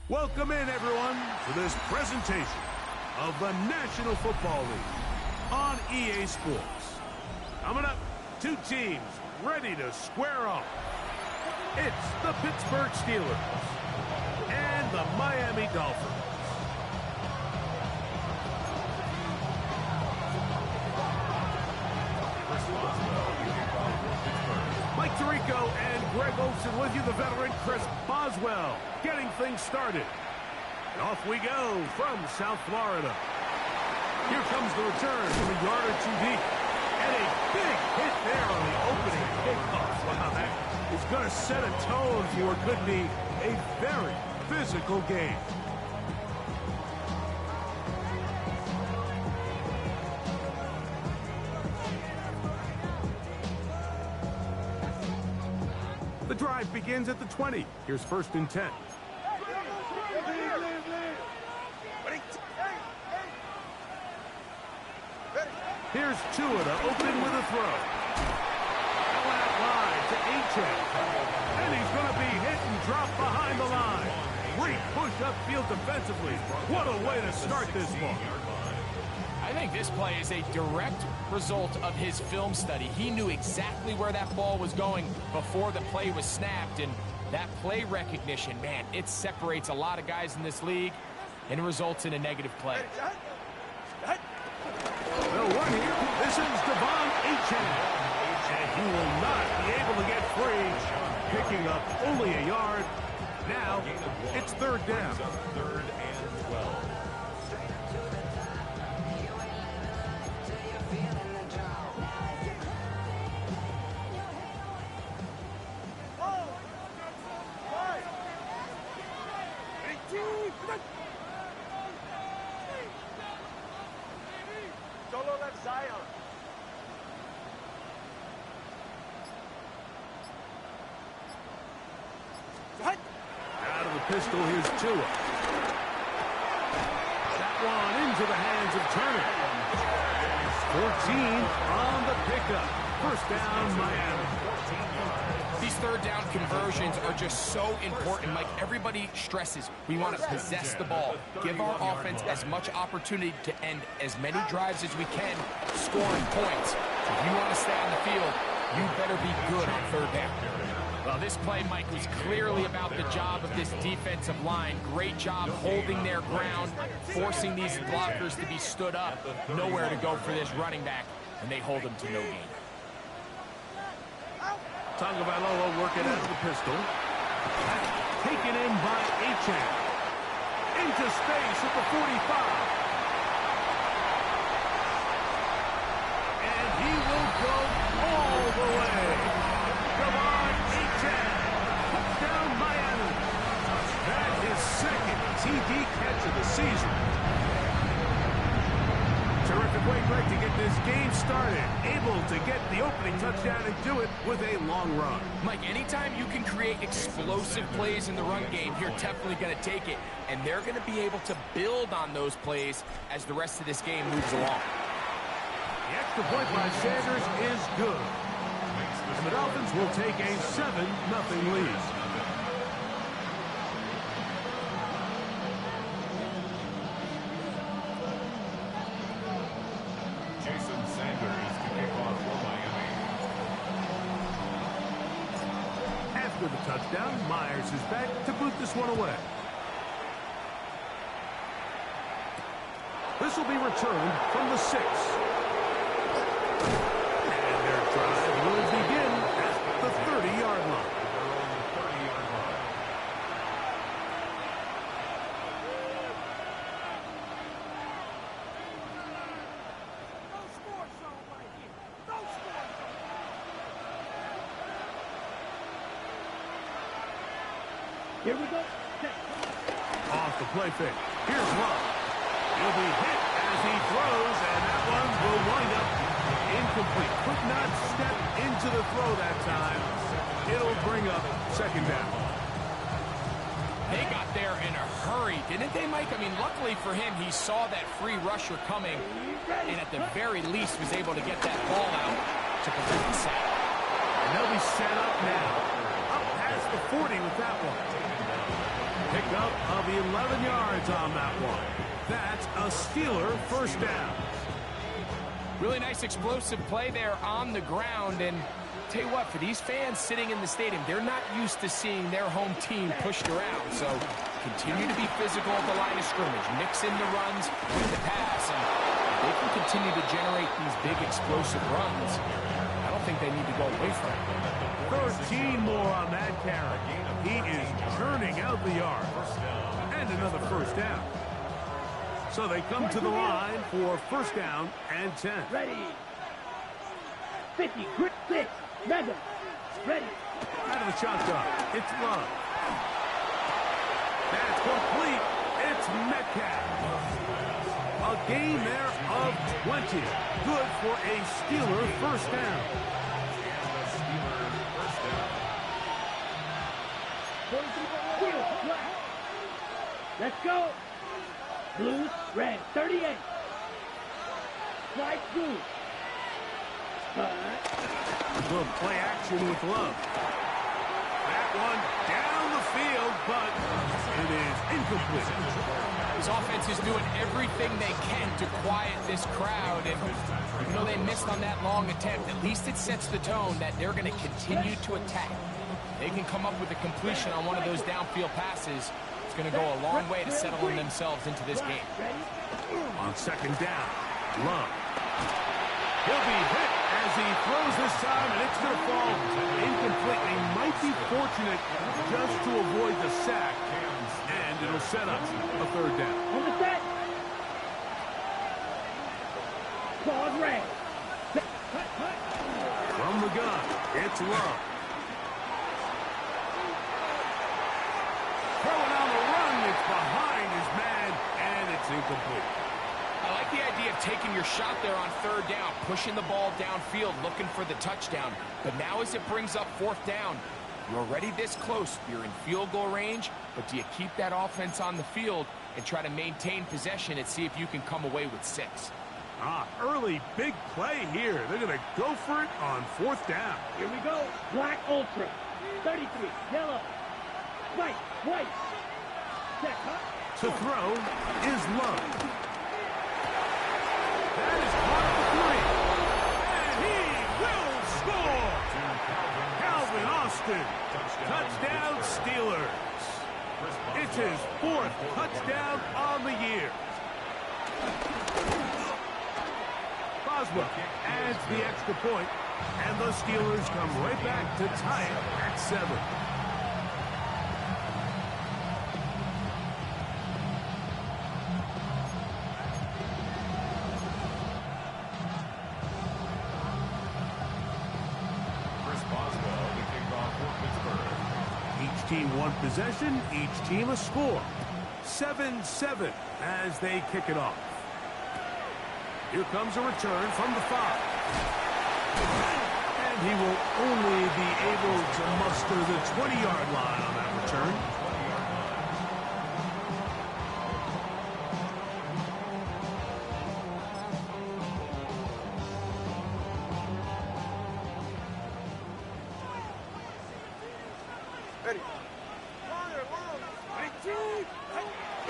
Welcome in, everyone, to this presentation of the National Football League on EA Sports. Coming up, two teams ready to square off. It's the Pittsburgh Steelers and the Miami Dolphins. Mike Tirico and Greg Olsen with you, the veteran Chris Boswell, getting things started. And off we go from South Florida. Here comes the return from a yard or two deep. And a big hit there on the opening kickoff. Wow, that is going to set a tone for what could be a very physical game. The drive begins at the 20. Here's 1st and 10. Here's Tua to open with a throw. Out wide to Achane. And he's going to be hit and drop behind the line. Great push upfield defensively. What a way to start this one. I think this play is a direct result of his film study. He knew exactly where that ball was going before the play was snapped, and that play recognition, man, it separates a lot of guys in this league and results in a negative play. They'll run here. This is Devon Achane. And he will not be able to get free. Picking up only a yard. Now, it's 3rd down. 3rd and 12. Solo left Zion. Out of the pistol, here's Tua. That one into the hands of Turner. 14 on the pickup. 1st down, Miami. These 3rd down conversions are just so important. Like everybody stresses, we want to possess the ball, give our offense as much opportunity to end as many drives as we can, scoring points. If you want to stay on the field, you better be good on 3rd down. Well, this play, Mike, was clearly about the job of this defensive line. Great job holding their ground, forcing these blockers to be stood up. Nowhere to go for this running back, and they hold him to no gain. Tagovailoa working out of the pistol. Taken in by Achane. Into space at the 45. And he will go all the way. Devon Achane. Touchdown Miami. That is 2nd TD catch of the season. Terrific way, Greg, to get this game started. Able to get the opening touchdown and do it with a long run. Mike, anytime you can create explosive plays in the run game, you're definitely going to take it. And they're going to be able to build on those plays as the rest of this game moves along. The extra point by Sanders is good. And the Dolphins will take a 7-0 lead. Jason Sanders to kick off for Miami. After the touchdown, Myers is back to boot this one away. This will be returned from the 6. And their drive will begin at the 30-yard line. Here we go. Off the play fake. Here's Love. He'll be hit as he throws, and that one will wind up incomplete. Could not step into the throw that time. It'll bring up 2nd down. They got there in a hurry, didn't they, Mike? I mean, luckily for him, he saw that free rusher coming, and at the very least was able to get that ball out to prevent the sack. And they'll be set up now. Up past the 40 with that one. Pickup of 11 yards on that one. That's a Steeler first down. Really nice explosive play there on the ground. And tell you what, for these fans sitting in the stadium, they're not used to seeing their home team pushed around. So continue to be physical at the line of scrimmage. Mix in the runs with the pass. And they can continue to generate these big explosive runs. I don't think they need to go away from it. 13 more on that carry. He is turning out the yard. And another first down. So they come to the line for first down and 10. Ready. 50, grip 6, mega. Ready. Out of the shotgun, it's Love. That's complete. It's Metcalf. A gain there of 20. Good for a Steeler first down. Let's go. Blues, red, 38. Slide blue. Good play action with Love. That one down the field, but it is incomplete. This offense is doing everything they can to quiet this crowd. And even though they missed on that long attempt, at least it sets the tone that they're going to continue to attack. They can come up with a completion on one of those downfield passes. It's going to go a long way to settling themselves into this game. On second down, Love. He'll be hit as he throws this time, and it's going to fall incomplete. They might be fortunate just to avoid the sack, and it'll set up a third down. On the set. Pause red. From the gun, it's Love. Throwing on the run, it's behind his man, and it's incomplete. I like the idea of taking your shot there on third down, pushing the ball downfield, looking for the touchdown. But now as it brings up fourth down, you're already this close. You're in field goal range, but do you keep that offense on the field and try to maintain possession and see if you can come away with 6? Early big play here. They're going to go for it on fourth down. Here we go. Black Ultra. 33. Yellow. White. White. Check, huh? To throw is Love. That is caught for 3. And he will score. Calvin Austin. Touchdown Steelers. It's his 4th touchdown on the year. Boswell adds the extra point, and the Steelers come right back to tie it at 7. Each team one possession, each team a score. 7-7 as they kick it off. Here comes a return from the 5. And he will only be able to muster the 20-yard line on that return.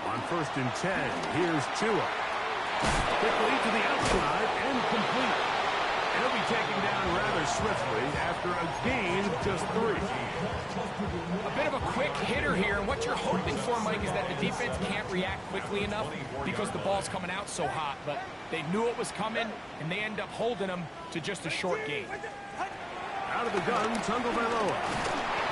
On first and 10, here's Tua. Quickly to the outside and complete. And he'll be taken down rather swiftly after a gain of just 3. A bit of a quick hitter here, and what you're hoping for, Mike, is that the defense can't react quickly enough because the ball's coming out so hot, but they knew it was coming, and they end up holding them to just a short gain. Out of the gun, Tagovailoa.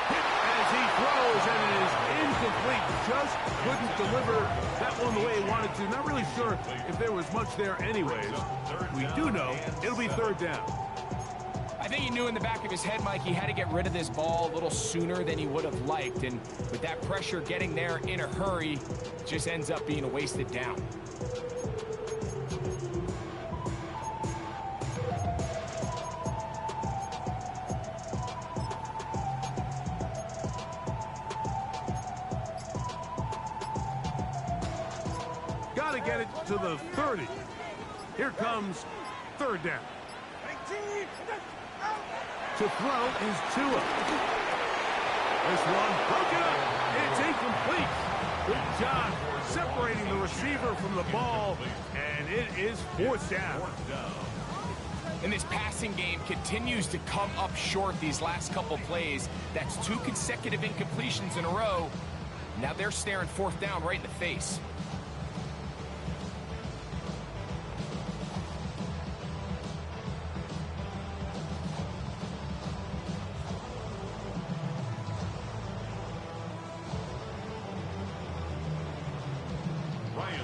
As he throws, and it is incomplete. Just couldn't deliver that one the way he wanted to. Not really sure if there was much there anyways. We do know it'll be third down. I think he knew in the back of his head, Mike, he had to get rid of this ball a little sooner than he would have liked. And with that pressure getting there in a hurry, it just ends up being a wasted down. Got to get it to the 30. Here comes third down. To throw is Tua. This one broken up. It's incomplete. Good job separating the receiver from the ball, and it is fourth down. And this passing game continues to come up short these last couple plays. That's 2 consecutive incompletions in a row. Now they're staring fourth down right in the face.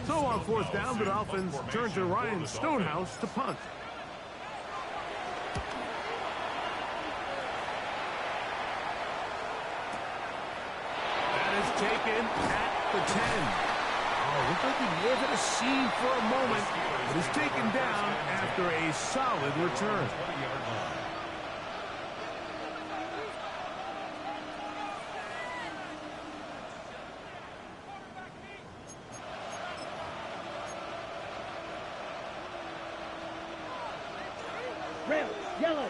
So on fourth down, the Dolphins turn to Ryan Stonehouse to punt. That is taken at the 10. Oh, looked like he may have hit a seam for a moment, but is taken down after a solid return. Red, yellow.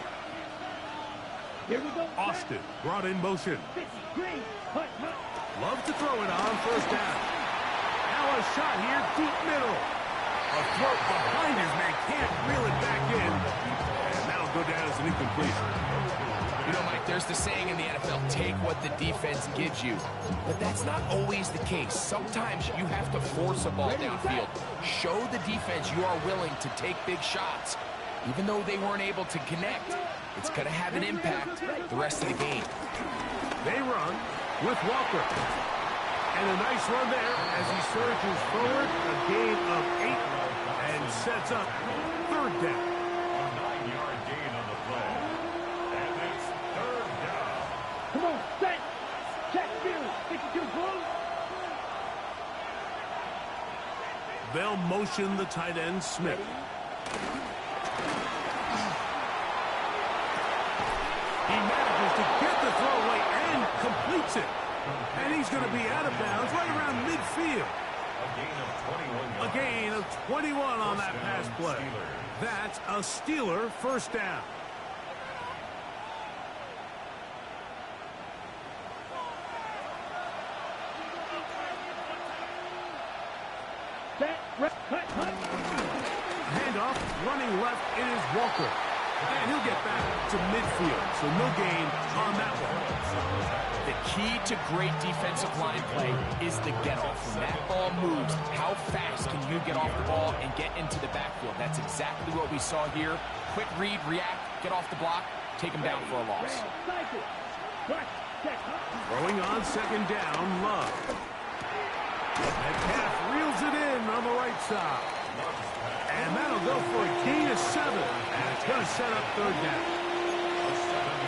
Here we go. Austin brought in motion. 50, green, hut, hut. Loves to throw it on first down. Now a shot here, deep middle. A throw behind his man, can't reel it back in. And that'll go down as an incompletion. You know, Mike, there's the saying in the NFL, take what the defense gives you. But that's not always the case. Sometimes you have to force a ball downfield. Show the defense you are willing to take big shots. Even though they weren't able to connect, it's going to have an impact the rest of the game. They run with Walker. And a nice run there as he surges forward, a gain of 8, and sets up third down. A 9-yard gain on the play. And it's third down. Come on, set. Check, two. 52, close. They'll motion the tight end, Smith. He manages to get the throw away and completes it. And he's going to be out of bounds right around midfield. A gain of 21 yards. A gain of 21 on that pass play. That's a Steeler first down. Set, red, hut, hut. Handoff, running left, it is Walker. And he'll get back to midfield, so no gain on that one. The key to great defensive line play is the get-off. When that ball moves, how fast can you get off the ball and get into the backfield? That's exactly what we saw here. Quick read, react, get off the block, take him down for a loss. Cycle. Black, check, hut. Throwing on second down, Love. Metcalf reels it in on the right side. And that'll go for a gain of 7. And it's going to set up third down.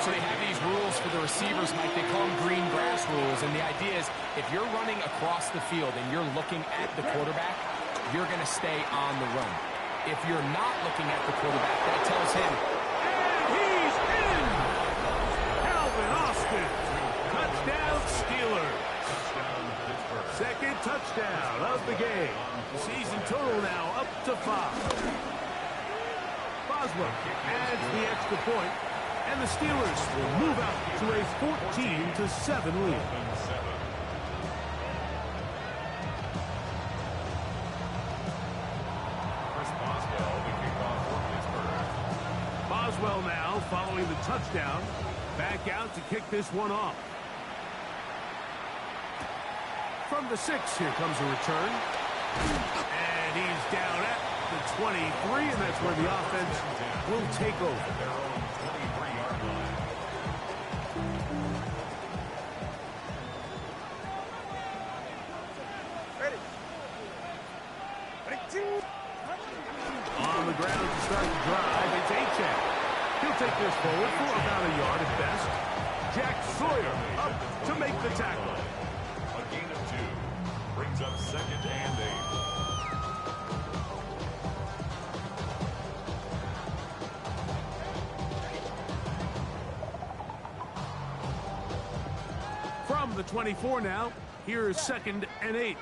So they have these rules for the receivers, Mike. They call them green grass rules. And the idea is if you're running across the field and you're looking at the quarterback, you're going to stay on the run. If you're not looking at the quarterback, that tells him. And he's in! Calvin Austin. Touchdown Steelers. Second touchdown of the game. Season total now up to 5. Boswell adds the extra point, and the Steelers will move out to a 14-7 lead. Chris Boswell, the kickoff for Pittsburgh. Boswell now following the touchdown. Back out to kick this one off. From the 6, here comes a return. And he's down at the 23, and that's where the offense will take over. Their own 23-yard line. On the ground to start the drive, it's Achane. He'll take this forward for about a yard at best. Jack Sawyer up to make the tackle. A gain of 2. Brings up second and 8. From the 24 now, here is second and 8.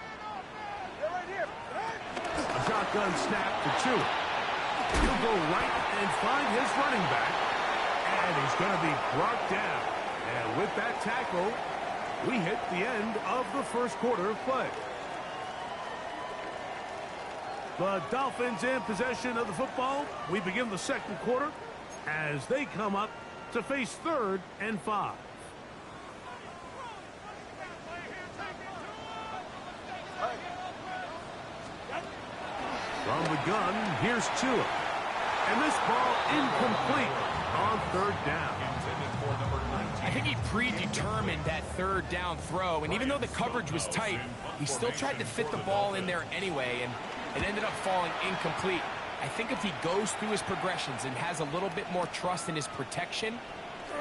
A shotgun snap to 2. He'll go right and find his running back. And he's going to be brought down. And with that tackle, We hit the end of the first quarter of play. The Dolphins in possession of the football. We begin the second quarter as they come up to face 3rd and 5. From the gun, here's Tua. And this ball incomplete on 3rd down. I think he predetermined that 3rd down throw, and even though the coverage was tight, he still tried to fit the ball in there anyway, and it ended up falling incomplete. I think if he goes through his progressions and has a little bit more trust in his protection,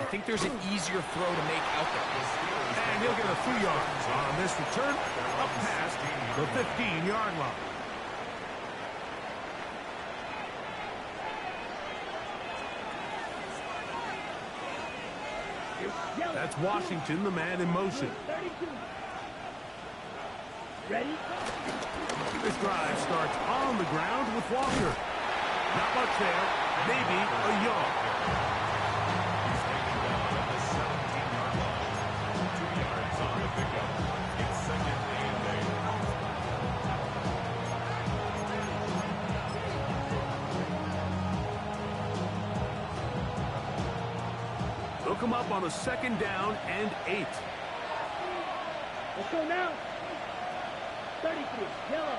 I think there's an easier throw to make out there. And he'll get a few yards on this return up past the 15-yard line. That's Washington, the man in motion. 32. Ready? This drive starts on the ground with Walker. Not much there, maybe a yard. He's taken down at the 17-yard line. 2 yards on the pickup. It's 2nd and 8. They'll come up on a 2nd down and 8. Let's go now. 33. Yellow.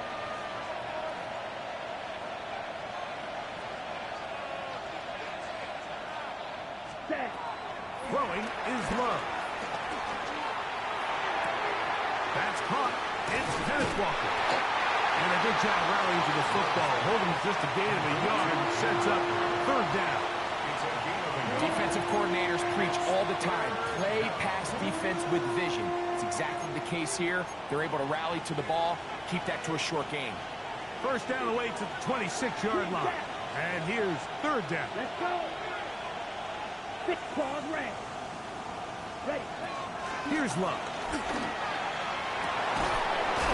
Set. Throwing is Love. That's caught. It's Kenneth Walker. And a good job rallying to the football. Holding just a gain of a yard and sets up 3rd down. Defensive coordinators preach all the time. Play pass defense with vision. It's exactly the case here. They're able to rally to the ball, keep that to a short gain. 1st down away to the 26-yard line. And here's 3rd down. Let's go. 6 claws red. Ready. Here's Love.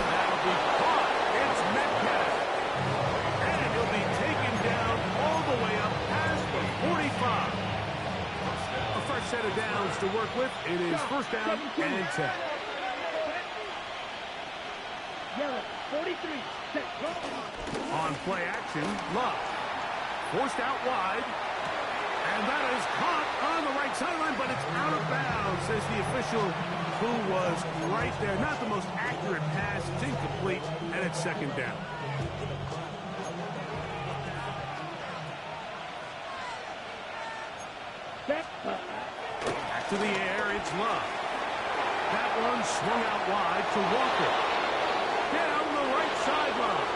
That'll be caught. It's Metcalf. And he'll be taken down all the way up past the 45. A fresh set of downs to work with. It is 1st down and 10. Yellow. 43. Set. Go. On play action, Love. Forced out wide. And that is caught on the right sideline, but it's out of bounds, says the official who was right there. Not the most accurate pass. It's incomplete, and it's 2nd down. Set. Back to the air, it's Love. That one swung out wide to Walker. Down the right sideline.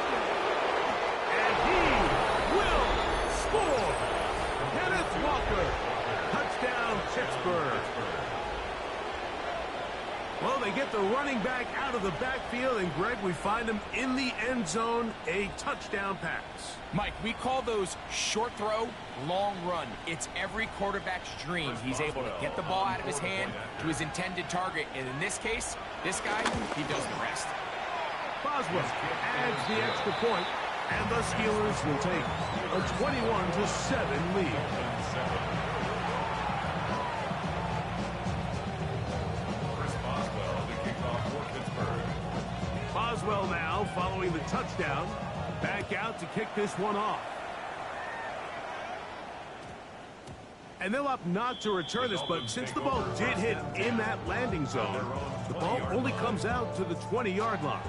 And he will score. Kenneth Walker. Touchdown, Pittsburgh. Well, they get the running back out of the backfield, and Greg, we find him in the end zone, a touchdown pass. Mike, we call those short throw, long run. It's every quarterback's dream. He's able to get the ball out of his hand to his intended target, and in this case, this guy, he does the rest. Boswell adds the extra point, and the Steelers will take a 21-7 lead. Boswell now following the touchdown. Back out to kick this one off. And they'll opt not to return this, but since the ball did hit in that landing zone, the ball only comes out to the 20-yard line.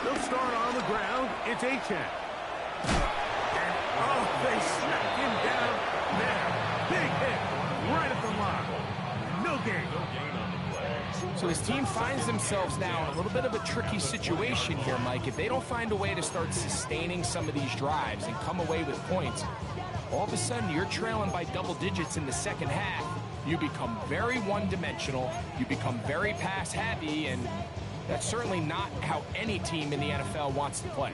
They'll start on the ground. It's Achane. And, oh, they snapped him down there. Big hit right at the line. No gain. So this team finds themselves now in a little bit of a tricky situation here, Mike. If they don't find a way to start sustaining some of these drives and come away with points, all of a sudden you're trailing by double digits in the second half. You become very one-dimensional. You become very pass-happy, and that's certainly not how any team in the NFL wants to play.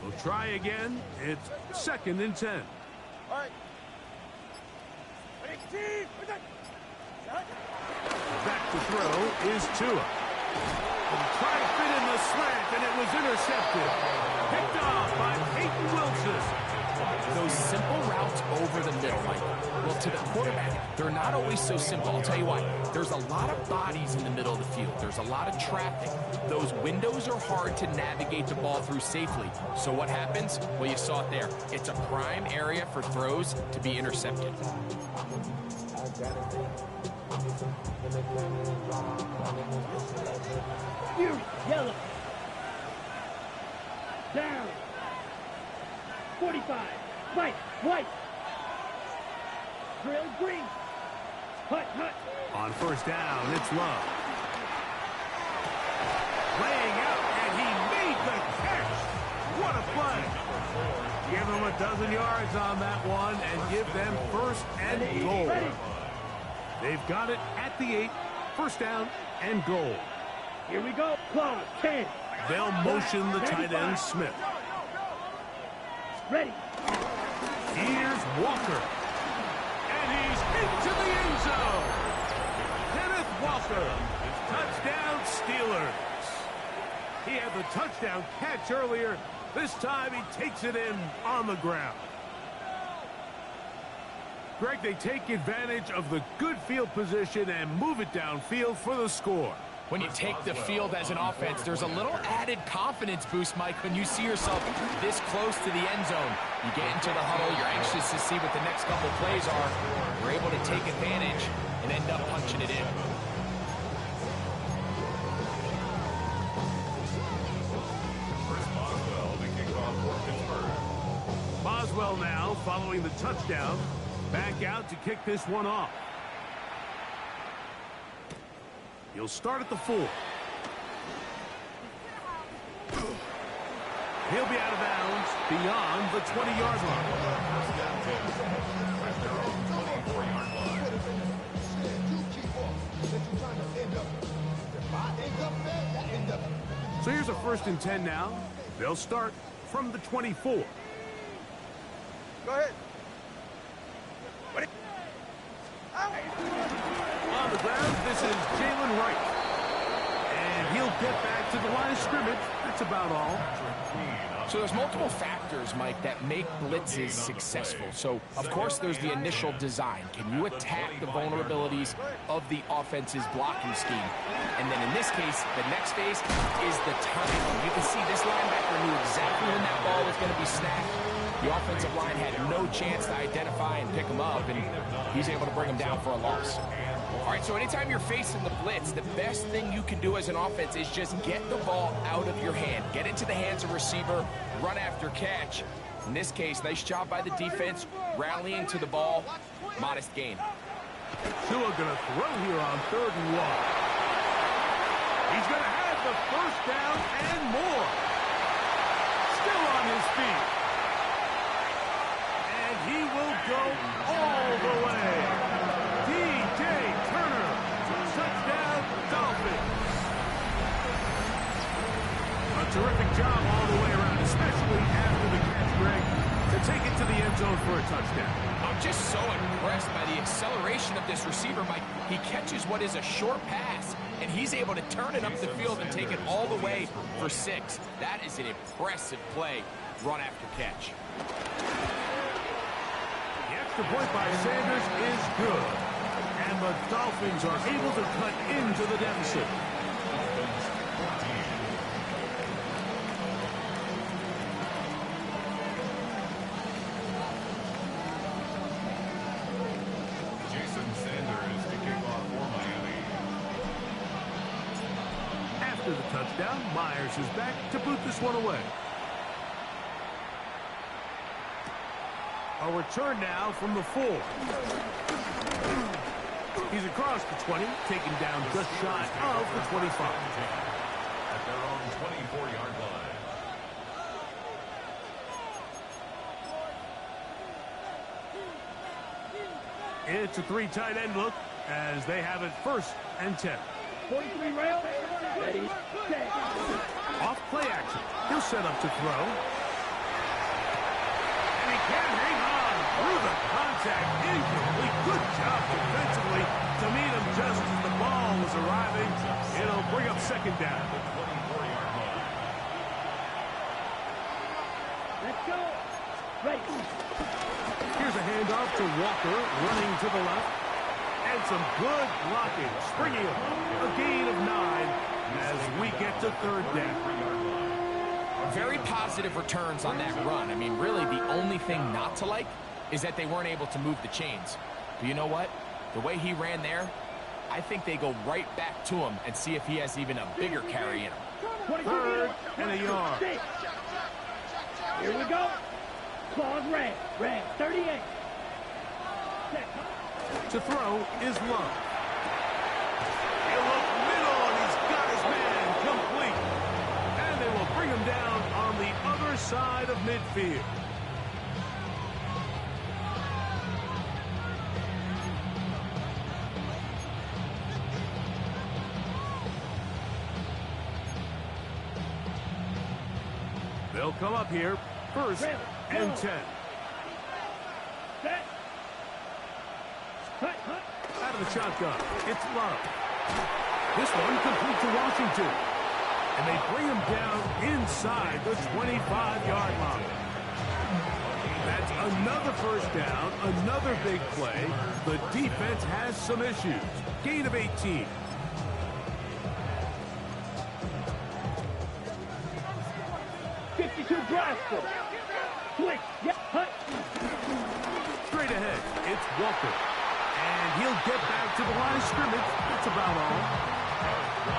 Well, They'll try again. It's 2nd and 10. All right. Back to throw is Tua. He tried to fit in the slant, and it was intercepted. Picked off by Peyton Wilson. Those simple routes over the middle, Mike. Well, to the quarterback, they're not always so simple. I'll tell you why. There's a lot of bodies in the middle of the field. There's a lot of traffic. Those windows are hard to navigate the ball through safely. So what happens? Well, you saw it there. It's a prime area for throws to be intercepted. Fury, yellow. Down. 45. White, white. Drill, green. Hut, hut. On 1st down, it's Love. Laying out, and he made the catch. What a play. Give them a dozen yards on that one and give them 1st and goal. They've got it at the 8. 1st down and goal. Here we go. Claw, 10. They'll motion the tight end, Smith. Ready. Here's Walker. And he's into the end zone. Kenneth Walker. Touchdown, Steelers. He had the touchdown catch earlier. This time he takes it in on the ground. Greg, they take advantage of the good field position and move it downfield for the score. When you take the field as an offense, there's a little added confidence boost, Mike, when you see yourself this close to the end zone. You get into the huddle, you're anxious to see what the next couple plays are. You're able to take advantage and end up punching it in. Chris Boswell, the kickoff for Pittsburgh. Boswell now following the touchdown. Back out to kick this one off. He'll start at the 4. He'll be out of bounds beyond the 20-yard line. First down 10 at their own 24-yard line. So here's a 1st and 10 now. They'll start from the 24. Go ahead. On the ground, this is Jalen Wright. And he'll get back to the line of scrimmage. That's about all. So there's multiple factors, Mike, that make blitzes successful. So, of course, there's the initial design. Can you attack the vulnerabilities of the offense's blocking scheme? And then in this case, the next phase is the timing. You can see this linebacker knew exactly when that ball was going to be snapped. The offensive line had no chance to identify and pick him up, and he's able to bring him down for a loss. All right, so anytime you're facing the blitz, the best thing you can do as an offense is just get the ball out of your hand. Get into the hands of receiver, run after catch. In this case, nice job by the defense, rallying to the ball. Modest gain. Tua gonna throw here on 3rd and 1. He's gonna have the 1st down and more. Still on his feet. And he will go all the way. DJ Turner, touchdown Dolphins. A terrific job all the way around, especially after the catch, Greg, to take it to the end zone for a touchdown. I'm just so impressed by the acceleration of this receiver, Mike. He catches what is a short pass, and he's able to turn it up the field and take it all the way for 6. That is an impressive play, run after catch. The extra point by Sanders is good. And the Dolphins are able to cut into the deficit. Jason Sanders, the kickoff for Miami. After the touchdown, Myers is back to boot this one away. A return now from the 4. He's across the 20, taken down just shy of the 25. At their own 24-yard line. It's a 3 tight end look as they have it 1st and 10. 43 right. Ready, set. Off play action. He'll set up to throw. he can hang on through the contact. Incomplete. Good job defensively to meet him just as the ball was arriving. It'll bring up second down. Let's go. Ready. Here's a handoff to Walker, running to the left. And some good blocking, springing up. A gain of 9 as we get to third down. Very positive returns on that run. I mean, really, the only thing not to like is that they weren't able to move the chains. But you know what? The way he ran there, I think they go right back to him and see if he has even a bigger carry in him. Third and a yard. Here we go. Claws red. Red. 38. To throw is Love. He'll look middle, and he's got his man complete. And they will bring him down on the other side of midfield. They'll come up here, first and 10. Set. Cut. Out of the shotgun, it's Love. This one complete to Washington. And they bring him down inside the 25-yard line. That's another first down, another big play. The defense has some issues. Gain of 18. Brasco. Switch. Yep. Hut. Straight ahead, it's Walker. And he'll get back to the line of scrimmage. That's about all.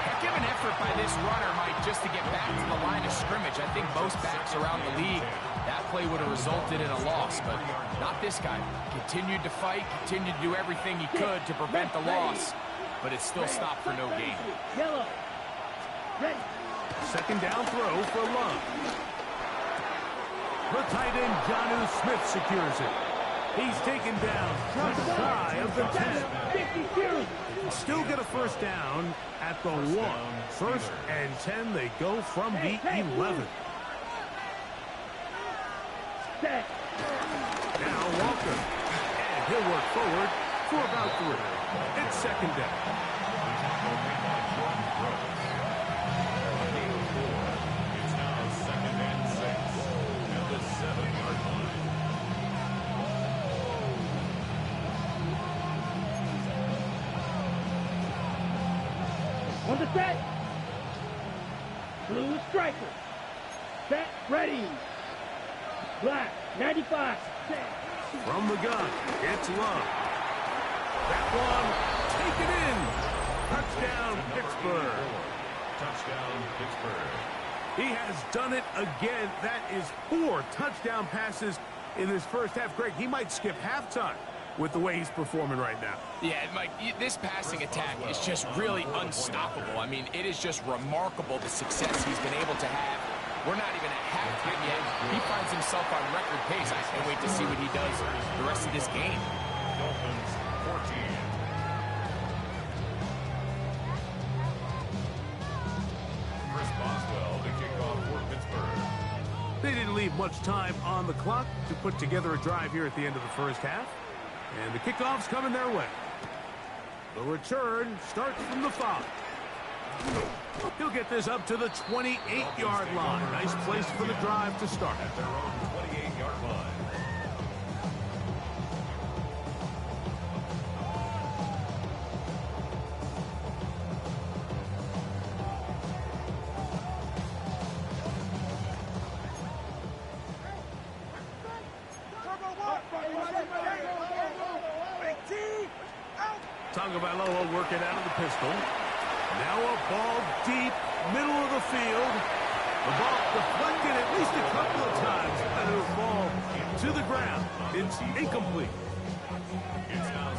Heck of an effort by this runner, Mike, just to get back to the line of scrimmage. I think most backs around the league, that play would have resulted in a loss, but not this guy. Continued to fight, continued to do everything he could to prevent the loss, but it still stopped for no gain. Yellow. Ready. Second down throw for Love. The tight end, Jonnu Smith, secures it. He's taken down just shy of the 10. Still get a first down at the 1. First and 10, they go from the 11. Set. Now Walker. And he'll work forward for about 3. It's second down. It's now second and 6 at the 7-yard line. On the set. Blue striker. Set. Ready. Black. 95. Set. From the gun, it's Love. That one, take it in. Touchdown, Pittsburgh. Touchdown, Pittsburgh. He has done it again. That is 4 touchdown passes in this first half. Greg, he might skip halftime with the way he's performing right now. Yeah, Mike, this passing attack is just really unstoppable. I mean, it is just remarkable the success he's been able to have. We're not even at halftime yet. He finds himself on record pace. I can't wait to see what he does the rest of this game. Dolphins 14. Chris Boswell, the kickoff for Pittsburgh. They didn't leave much time on the clock to put together a drive here at the end of the first half. And the kickoff's coming their way. The return starts from the 5. He'll get this up to the 28-yard line. Nice place for the drive to start. At their own 28-yard line. Tagovailoa working out of the pistol. Now a ball deep, middle of the field. The ball deflected at least a couple of times, and it'll fall to the ground. It's incomplete.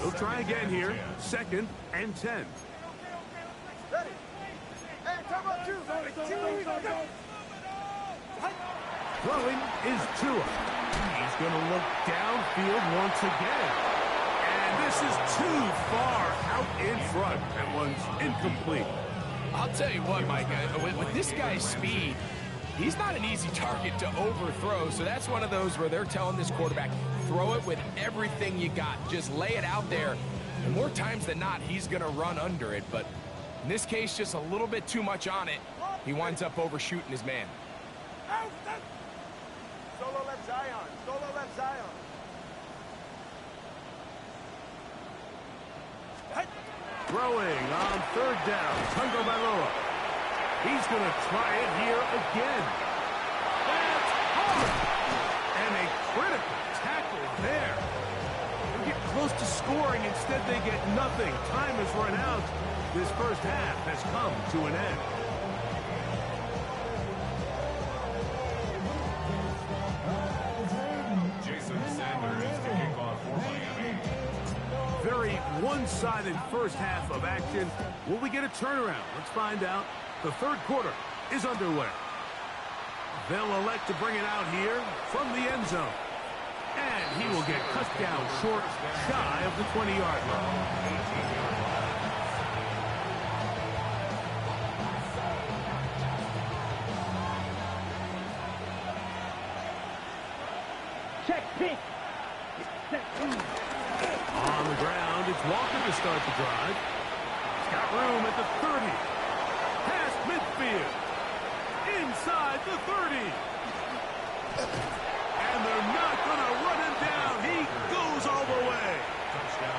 They'll try again here. Second and 10. Ready. Hey, come on, 2. Throwing is Tua. He's going to look downfield once again. And this is too far out in front. That one's incomplete. I'll tell you what, Mike, with this guy's speed, he's not an easy target to overthrow, so that's one of those where they're telling this quarterback, throw it with everything you got. Just lay it out there. And more times than not, he's going to run under it. But in this case, just a little bit too much on it. He winds up overshooting his man. Solo left Zion. Solo left Zion. Throwing on third down, Tagovailoa. He's going to try it here again. That's hard. And a critical tackle there. They get close to scoring. Instead, they get nothing. Time has run out. This first half has come to an end. Jason Sanders to kick off for Miami. Very one-sided first half of action. Will we get a turnaround? Let's find out. The third quarter is underway. They'll elect to bring it out here from the end zone. And he will get cut down short, shy of the 20-yard line. Check pink. Set. On the ground, it's Walker to start the drive. He's got room at the 30. Past midfield. Inside the 30. And they're not going to run him down. He goes all the way.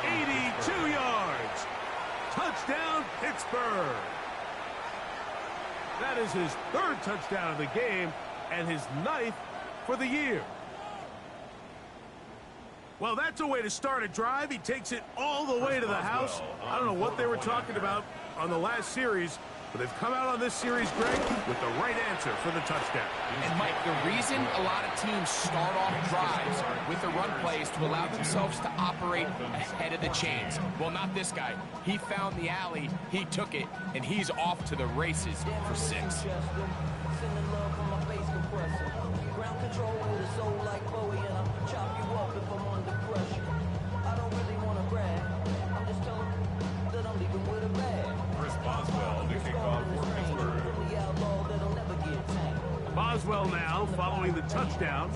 82 yards. Touchdown, Pittsburgh. That is his third touchdown of the game and his 9th for the year. Well, that's a way to start a drive. He takes it all the way to the house. I don't know what they were talking about on the last series, but they've come out on this series, Greg, with the right answer for the touchdown. And, Mike, the reason a lot of teams start off drives with the run plays to allow themselves to operate ahead of the chains. Well, not this guy. He found the alley, he took it, and he's off to the races for 6. Ground control with a soul like Bowie, and I'll chop you up if I'm under pressure. I don't really want to brag. I'm just telling you that I'm leaving with a bag. Chris Boswell to kick off for Pittsburgh. The outlaw that'll never get tamed. Boswell now, following the touchdown,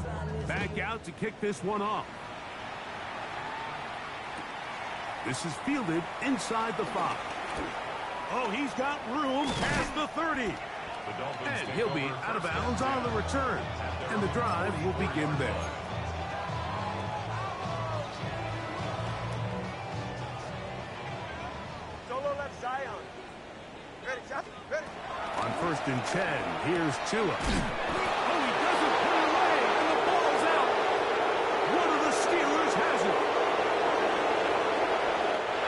back out to kick this one off. This is fielded inside the 5. Oh, he's got room past the 30. And he'll be out of bounds on the return. And the drive will begin there. Solo left Zion. Ready, Jeff? Ready. On 1st and 10, here's Tua. Oh, he doesn't put it away, and the ball's out. One of the Steelers has it.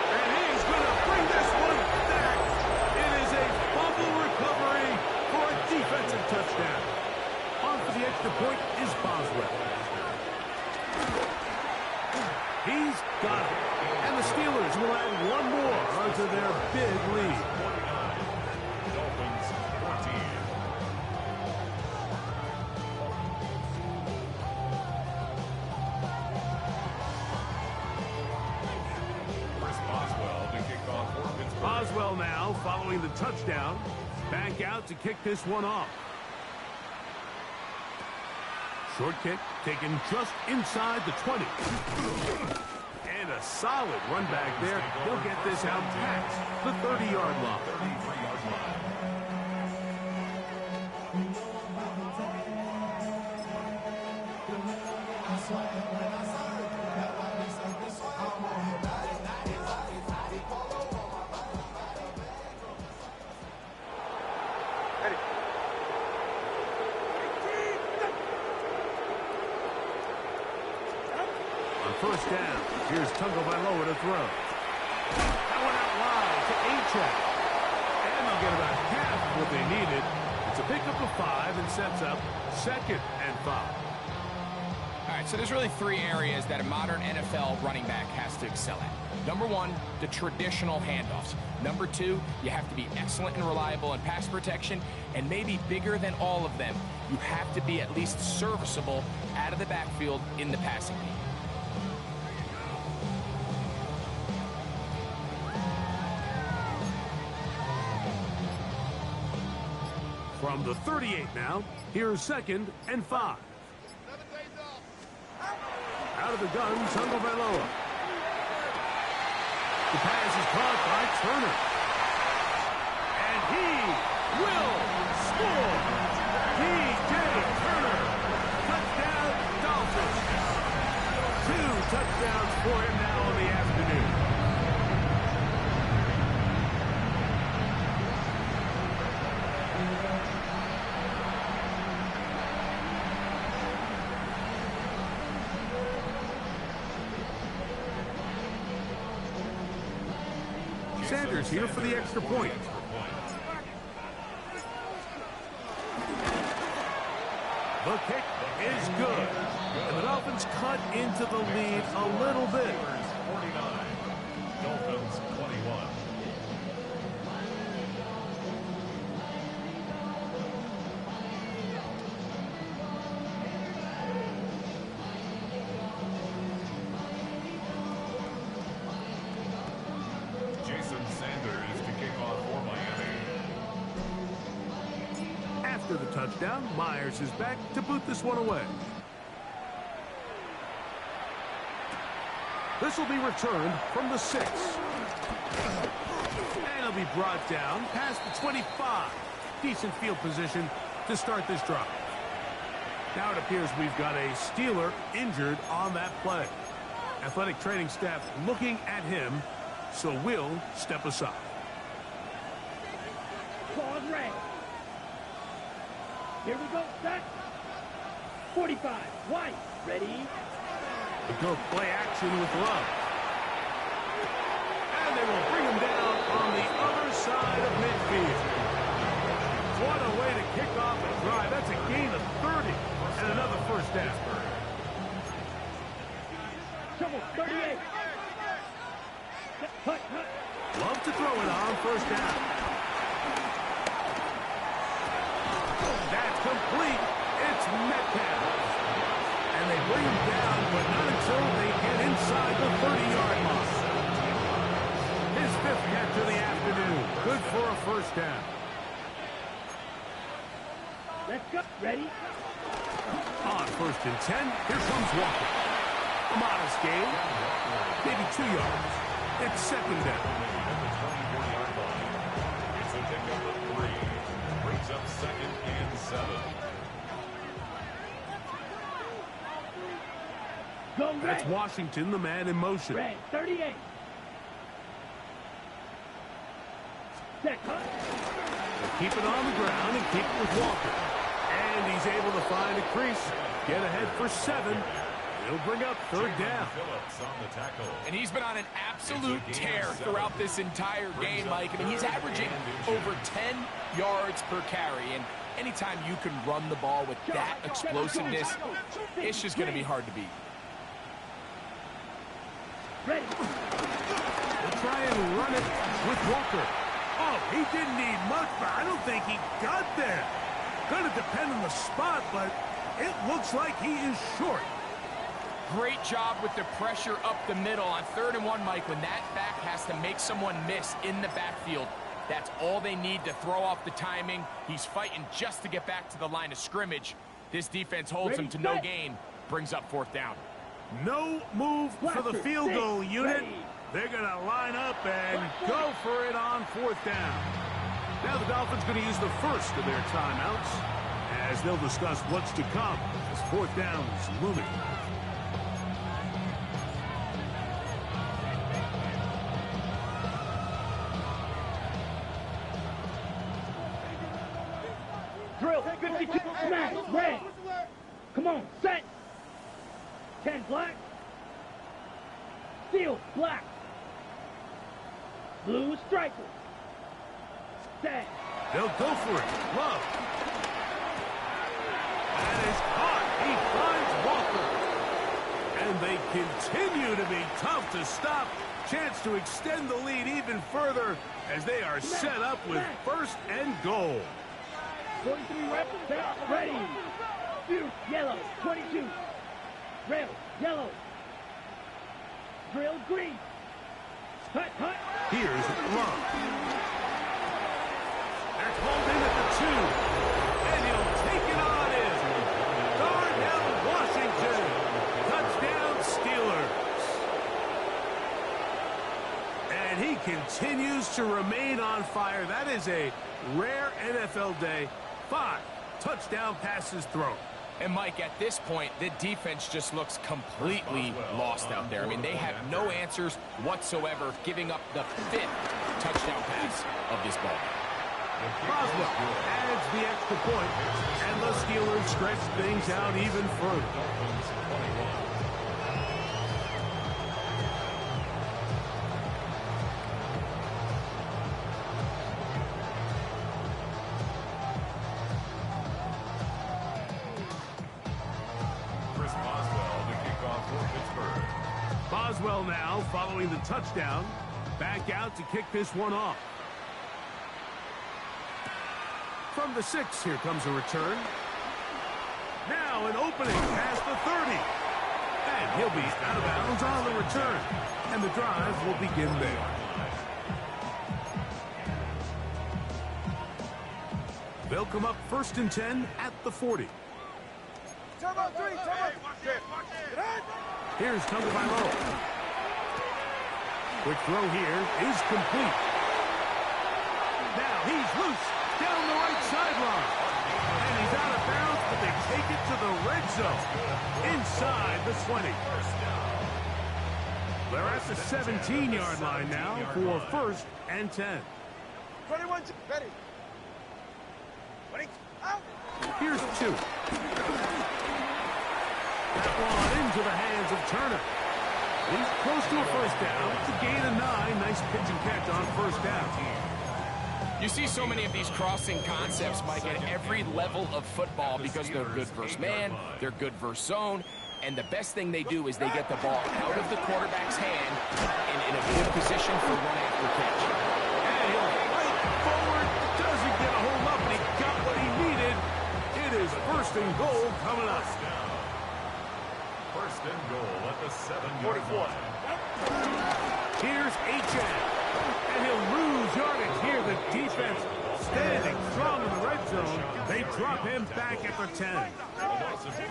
And he's going to bring this one back. It is a fumble recovery for a defensive touchdown. On for the extra point is Boswell. He's got it. And the Steelers will add one more onto their big lead. Dolphins 14. Chris Boswell to kick off for Pittsburgh. Boswell now, following the touchdown, back out to kick this one off. Short kick taken just inside the 20. And a solid run back there. He'll get this out past the 30-yard line. 33-yard line. Ready. On 1st down, here's Tagovailoa to throw. That one out wide to Achane. And they'll get about half of what they needed. It's a pickup of 5 and sets up 2nd and 5. All right, so there's really 3 areas that a modern NFL running back has to excel at. Number 1, the traditional handoffs. Number 2, you have to be excellent and reliable in pass protection. And maybe bigger than all of them, you have to be at least serviceable out of the backfield in the passing game. From the 38 now, here's 2nd and 5. Out of the gun, Tagovailoa. The pass is caught by Turner. And he will score. P.J. Turner. Touchdown, Dolphins. 2 touchdowns for him now in the afternoon. Sanders here for the extra point. The kick is good. And the Dolphins cut into the lead a little bit. 49. Dolphins 21. Jason Sanders to kick off for Miami. After the touchdown, Myers is back to boot this one away. This will be returned from the 6. And it'll be brought down past the 25. Decent field position to start this drive. Now it appears we've got a Steeler injured on that play. Athletic training staff looking at him, so we'll step aside. Pause red. Here we go, set. 45, White, ready. The go play action with Love. And they will bring him down on the other side of midfield. What a way to kick off a drive. That's a gain of 30 and another first down. Trouble, 38. Hut. Love to throw it on first down. That's complete. It's Metcalf. And they bring him down, but not until they get inside the 30-yard mark. His 5th catch of the afternoon. Good for a first down. Let's go, ready. On 1st and 10, here comes Walker. A modest gain, maybe 2 yards. It's 2nd down. At the 24-yard line. It's a pickup of 3. Brings up 2nd and 7. Go That's red. Washington, the man in motion. Red, 38. Set, hut. Keep it on the ground and keep it with Walker. And he's able to find a crease. Get ahead for 7. He'll bring up 3rd down. Phillips on the tackle. And he's been on an absolute tear throughout this entire game, Mike. I mean, he's averaging over 10 yards per carry. And anytime you can run the ball with that explosiveness, it's just going to be hard to beat. Ready. We'll try and run it with Walker. Oh, he didn't need much, but I don't think he got there. Going to depend on the spot, but it looks like he is short. Great job with the pressure up the middle on 3rd and 1, Mike. When that back has to make someone miss in the backfield, that's all they need to throw off the timing. He's fighting just to get back to the line of scrimmage. This defense holds him to no gain, brings up 4th down. No move for the field goal unit. They're going to line up and go for it on 4th down. Now the Dolphins going to use the first of their timeouts as they'll discuss what's to come as 4th down is looming. Drill, 52, smash, red. Come on, set. 10 black. Steel, black. Blue striker. Set. They'll go for it. Love. That is caught. He finds Walker. And they continue to be tough to stop. Chance to extend the lead even further as they are set up with 1st and goal. 43 red, set, ready. View, yellow, 22. Rail, yellow. Drill, green. Hut. Here's Love. They're called in at the 2. continues to remain on fire. That is a rare NFL day. 5 touchdown passes thrown. And, Mike, at this point, the defense just looks completely lost out there. I mean, they have no answers whatsoever, giving up the 5th touchdown pass of this ball. Boswell adds the extra point, and the Steelers stretch things out even further. Chris Boswell, the kickoff for Pittsburgh. Boswell now, following the touchdown, back out to kick this one off. From the 6, here comes a return. Now an opening past the 30. And he'll be out of bounds on the return. And the drive will begin there. They'll come up 1st and 10 at the 40. Turbo 3, turbo. Here's Tagovailoa. Quick throw here is complete. Now he's loose down the right sideline. And he's out of bounds, but they take it to the red zone. Inside the 20. They're at the 17-yard line now for 1st and 10. 21, ready. Out. Here's 2. That ball into the hands of Turner. He's close to a 1st down. It's a gain of 9. Nice pitch and catch on 1st down. You see so many of these crossing concepts, Mike, at every level of football because they're good versus man, they're good versus zone, and the best thing they do is they get the ball out of the quarterback's hand and in a good position for run after catch. And he'll fight forward. Doesn't get a hold up, and he got what he needed. It is 1st and goal coming up. 1st and goal at the 7-yard line. Here's H.N. And he'll lose yardage here. The defense standing strong in the red zone. They drop him back at the 10. A loss of 3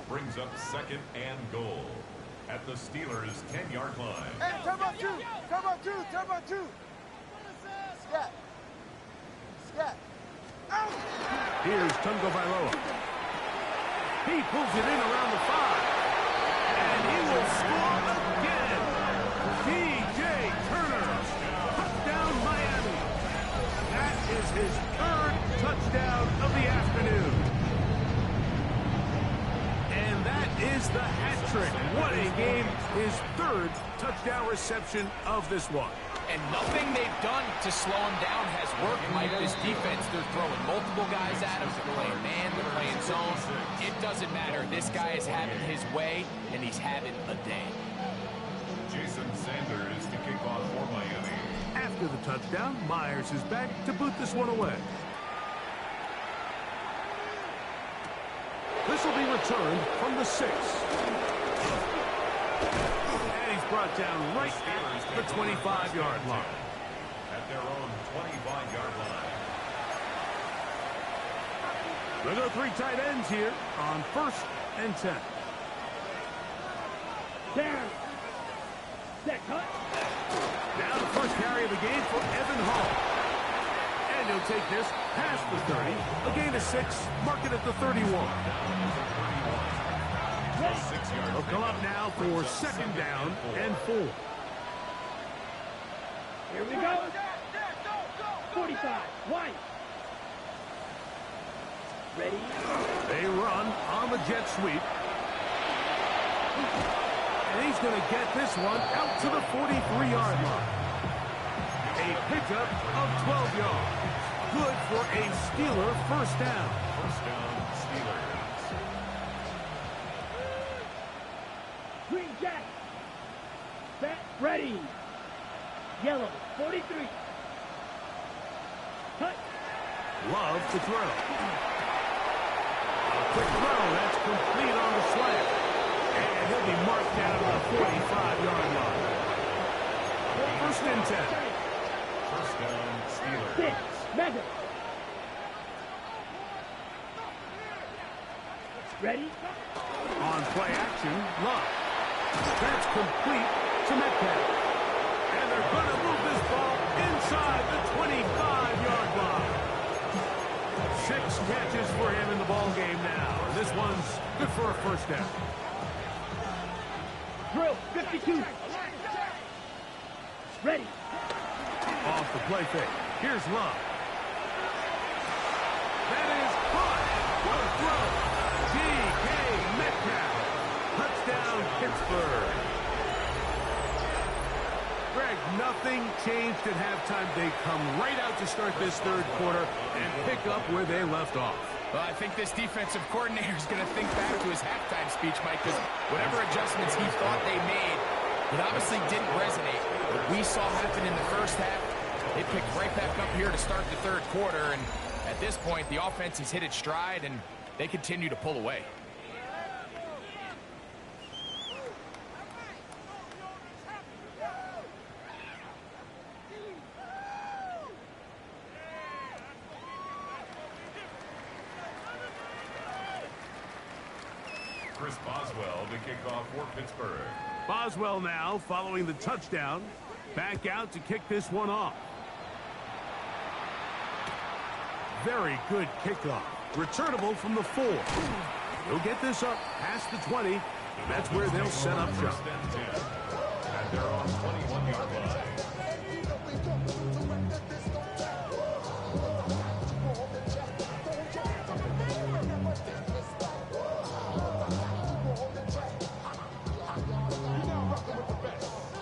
brings up 2nd and goal at the Steelers' 10-yard line. Hey, turbo 2, turbo 2, turbo 2. Scat. Scat. Out. Here's Tagovailoa. He pulls it in around the 5. And he will score again. P.J. Turner. Touchdown, Miami. That is his 3rd touchdown of the afternoon. And that is the hat trick. What a game. His 3rd touchdown reception of this one. And nothing they've done to slow him down has worked, Mike. This defense, they're throwing multiple guys at him. They're playing man, they're playing zone. It doesn't matter. This guy is having his way, and he's having a day. Jason Sanders to kick off for Miami. After the touchdown, Myers is back to boot this one away. This will be returned from the 6. And he's brought down right at the 25-yard line. At their own 25-yard line. There go 3 tight ends here on 1st and 10. Down. Set cut. Now the first carry of the game for Evan Hall. And he'll take this past the 30. A gain of 6. Mark it at the 31. They'll come up now for 2nd down and 4. Here we go. 45. White. Ready. They run on the jet sweep. And he's going to get this one out to the 43-yard line. A pickup of 12 yards. Good for a Steeler 1st down. 1st down, Steelers. Green Jack. Bat ready. Yellow. 43. Cut. Love to throw. A quick throw. That's complete on the slant. And he'll be marked down to the 45-yard line. 1st and 10. 1st down, Steelers. 6. Mega. Ready. On play action, Love. That's complete to Metcalf. And they're going to move this ball inside the 25-yard line. 6 catches for him in the ball game now. And this one's good for a first down. Drill, 52. Ready. Off the play fake. Here's Love. That is caught. What a throw. D.K. Metcalf. Touchdown, Pittsburgh. Greg, nothing changed at halftime. They come right out to start this third quarter and pick up where they left off. Well, I think this defensive coordinator is going to think back to his halftime speech, Mike, because whatever adjustments he thought they made, it obviously didn't resonate. What we saw happen in the first half, they picked right back up here to start the third quarter, and at this point, the offense has hit its stride, and they continue to pull away. Chris Boswell to kick off for Pittsburgh. Boswell now, following the touchdown, back out to kick this one off. Very good kickoff. Returnable from the 4. He'll get this up past the 20. That's where they'll set up shop. First and 10. And they're on 21-yard line.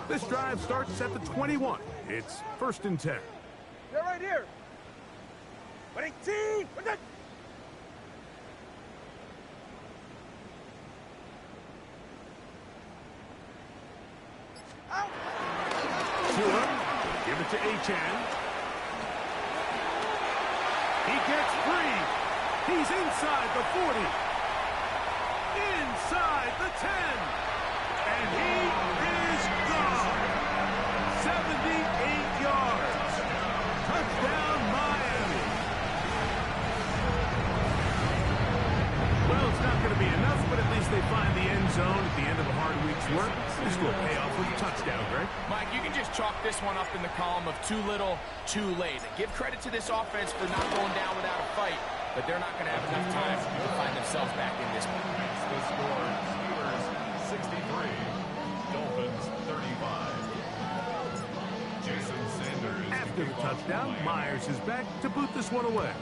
This drive starts at the 21. It's first and 10. They're right here. 18. Tua, give it to Achane. He gets free. He's inside the 40. Inside the 10. And he is gone. 78 yards. Touchdown, Miami. Well, it's not going to be enough, but at least they find the end zone at the end of a hard week's work. This will pay off with a touchdown, Greg. Mike, you can just chalk this one up in the column of too little, too late. Give credit to this offense for not going down without a fight, but they're not going to have enough time to find themselves back in this one. The score, Steelers 63, Dolphins 35. Jason Sanders. After the touchdown, Myers is back to boot this one away.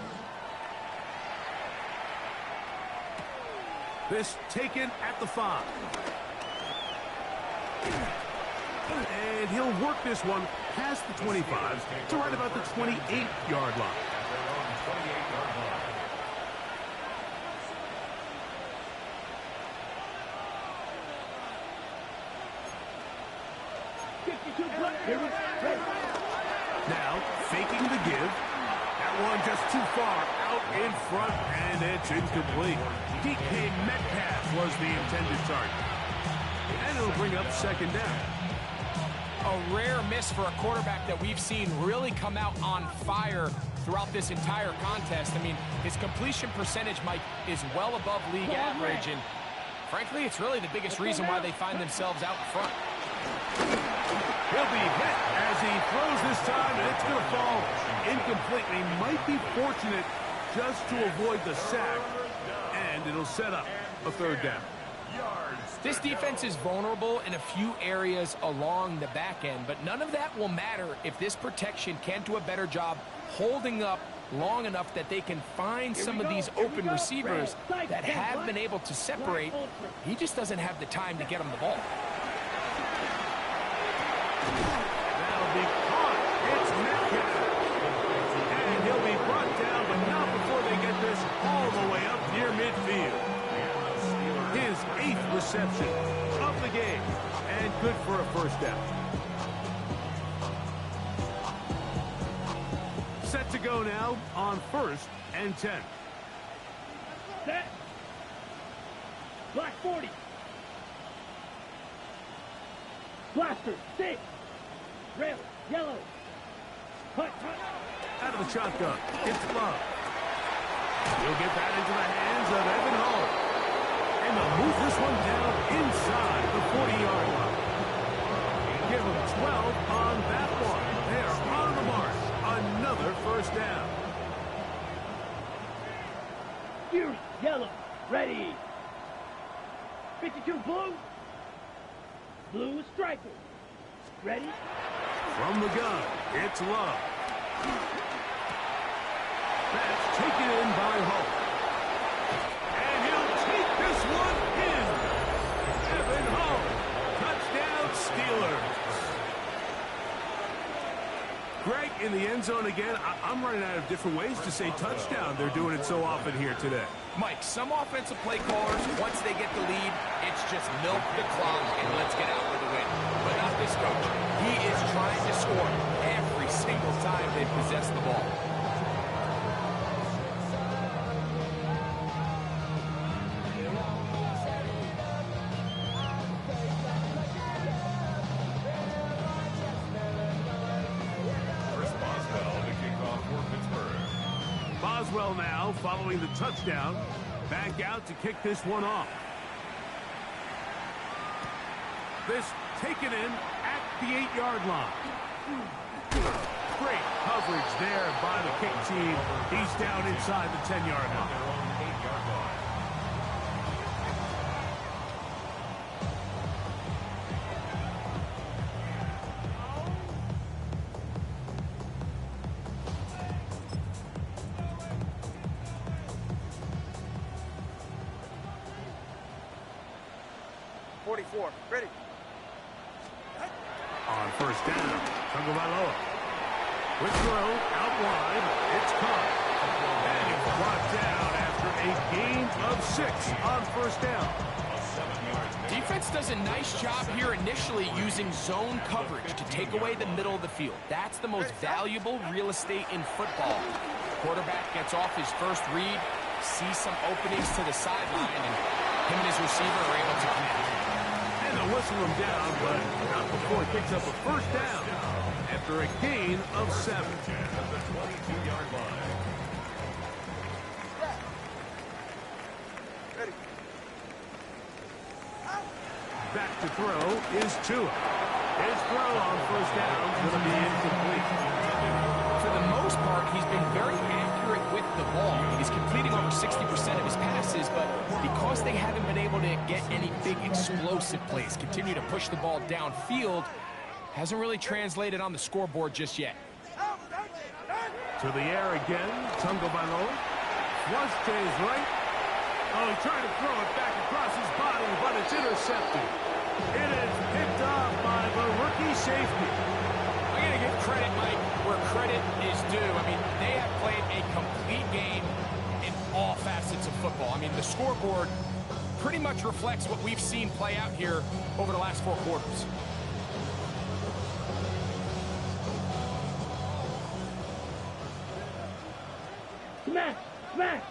This taken at the 5. And he'll work this one past the 25 to right about the 28-yard line. At their own 28-yard line. Now, faking the give. That one just too far out in front, and it's incomplete. D.K. Metcalf was the intended target. And it'll bring up second down. A rare miss for a quarterback that we've seen really come out on fire throughout this entire contest. I mean, his completion percentage, Mike, is well above league average, and frankly, it's really the biggest reason why they find themselves out in front. He'll be hit as he throws this time, and it's going to fall incompletely. Might be fortunate just to avoid the sack, and it'll set up a third down. This defense is vulnerable in a few areas along the back end, but none of that will matter if this protection can't do a better job holding up long enough that they can find some of these open receivers that have been able to separate. He just doesn't have the time to get them the ball. That'll be caught. It's Metcalf. And he'll be brought down, but not before they get this all the way up near midfield. His 8th reception of the game, and good for a first down. Set to go now on first and 10. Set. Black 40. Blaster, 6. Red, yellow. Cut. Out of the shotgun, it's Love. He'll get that into the hands of Evan Hall. And they'll move this one down inside the 40-yard line. Give Give them 12 on that one. They are on the march. Another first down. Fury, yellow, ready. 52 blue. Blue striker. Ready? From the gun, it's Love. That's taken in by Hull. And he'll take this one in. Evan Hull. Touchdown Steelers. Greg, in the end zone again, I'm running out of different ways to say touchdown. They're doing it so often here today. Mike, some offensive play callers, once they get the lead, it's just milk the clock and let's get out with a win. But not this coach. He is trying to score every single time they possess the ball. Chris Boswell, the kickoff for Pittsburgh. Boswell now, following the touchdown, back out to kick this one off. This taken in at the 8-yard line. Great coverage there by the kick team. He's down inside the 10-yard line. Their own 8-yard line. Ready. On first down, Tagovailoa. With throw, out wide, it's caught. And it's brought down after a gain of 6 on first down. A 7-yard pickup. Defense does a nice job here initially using zone coverage to take away the middle of the field. That's the most valuable real estate in football. Quarterback gets off his first read, sees some openings to the sideline, and him and his receiver are able to connect. And they'll whistle him down, but not before he picks up a first down after a gain of 7. At the 22-yard line. Ready. Back to throw is Tua. His throw on first down is going to be incomplete. For the most part, he's been very accurate with the ball. He's completing over 60% of his passes, but because they haven't been able to get any big explosive plays, continue to push the ball downfield, hasn't really translated on the scoreboard just yet. To the air again, Tagovailoa. Flush to his right. Oh, he tried to throw it back across his body, but it's intercepted. It is picked off by the rookie safety. I'm going to give credit, Mike, where credit is due. I mean, they have played a complete game in all facets of football. I mean, the scoreboard pretty much reflects what we've seen play out here over the last 4 quarters. Smash, smash.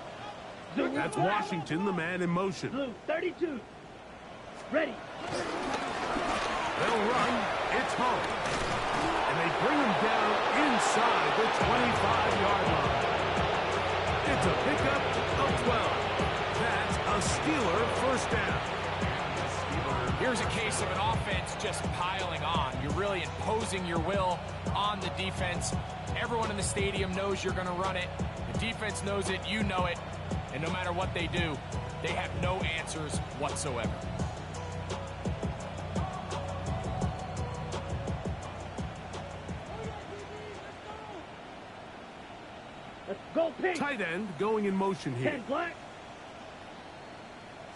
Blue, That's Washington, the man in motion. Blue, 32. Ready. They'll run. It's home. And they bring him down inside the 25-yard line. It's a pickup of 12. That's a Steeler first down. Here's a case of an offense just piling on. You're really imposing your will on the defense. Everyone in the stadium knows you're going to run it. The defense knows it, you know it. And no matter what they do, they have no answers whatsoever. Let's go pink. Tight end going in motion here. 10 black.